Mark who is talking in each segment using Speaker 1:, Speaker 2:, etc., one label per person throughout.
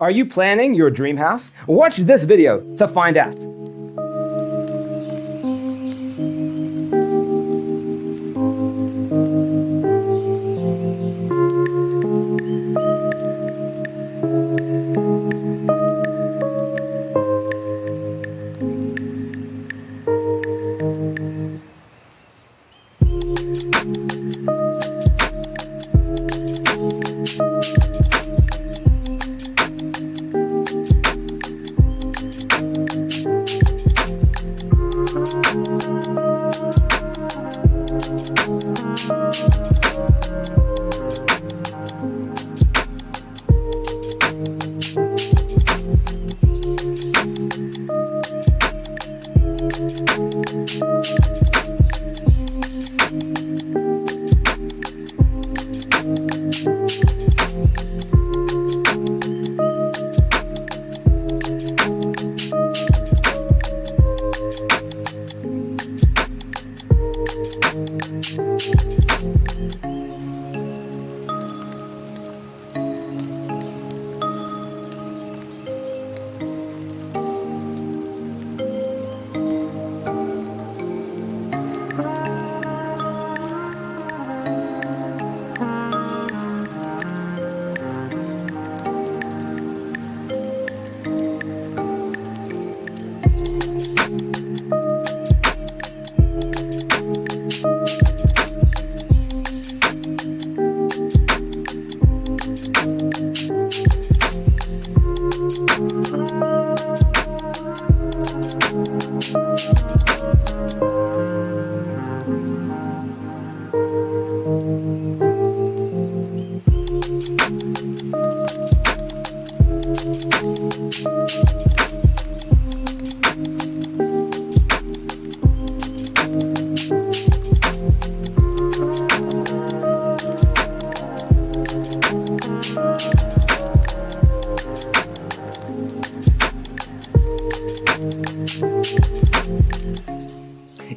Speaker 1: Are you planning your dream house? Watch this video to find out.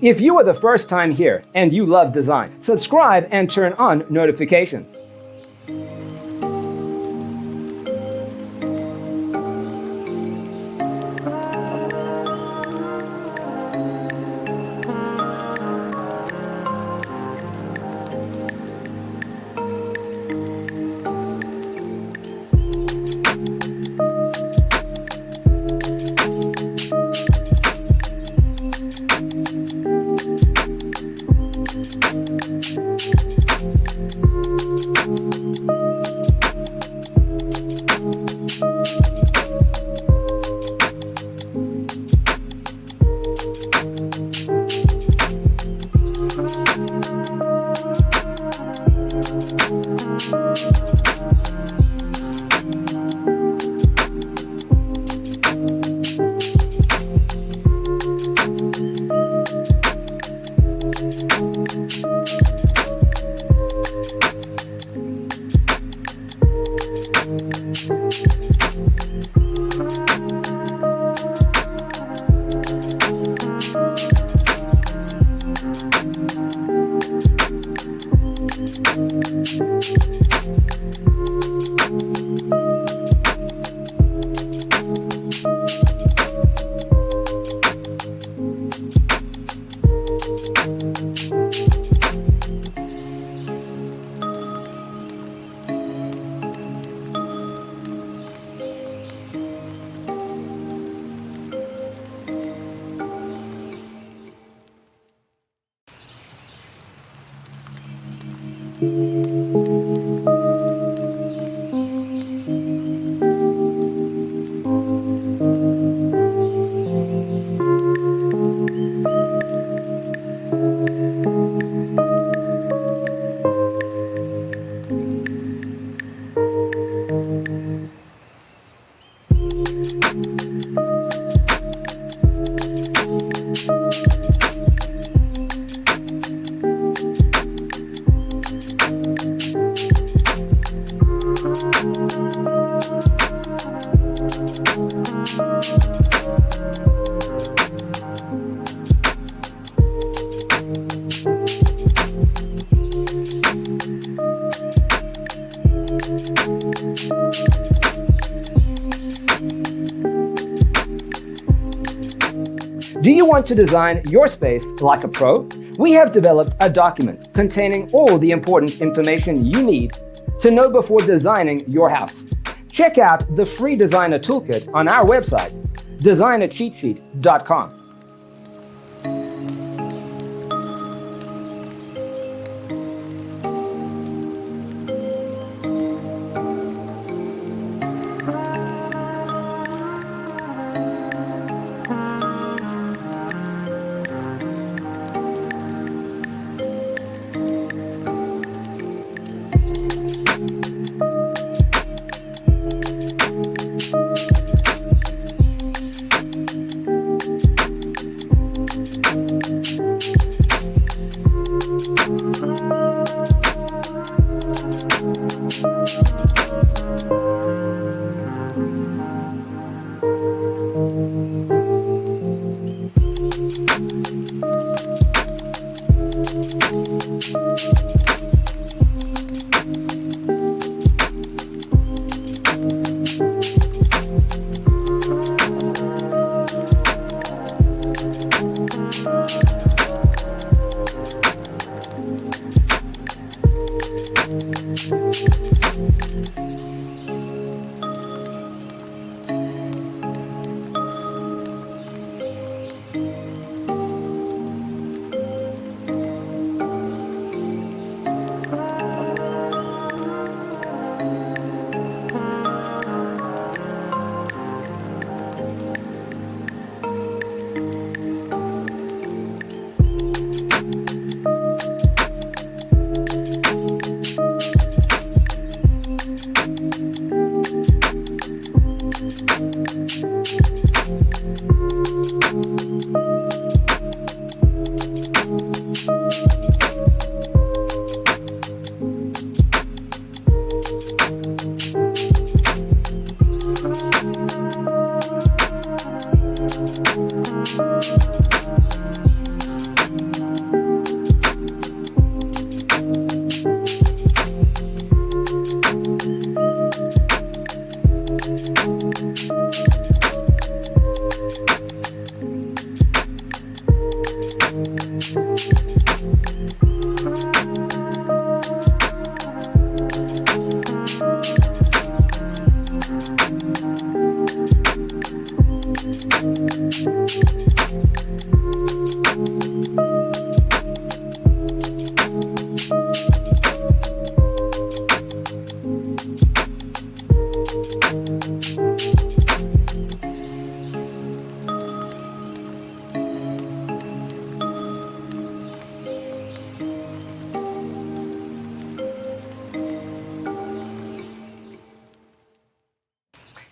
Speaker 1: If you are the first time here and you love design, subscribe and turn on notifications. Do you want to design your space like a pro? We have developed a document containing all the important information you need to know before designing your house. Check out the free designer toolkit on our website, designercheatsheet.com.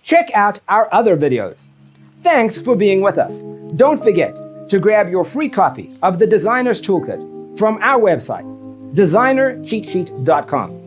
Speaker 1: Check out our other videos. Thanks for being with us. Don't forget to grab your free copy of the Designer's Toolkit from our website, designercheatsheet.com.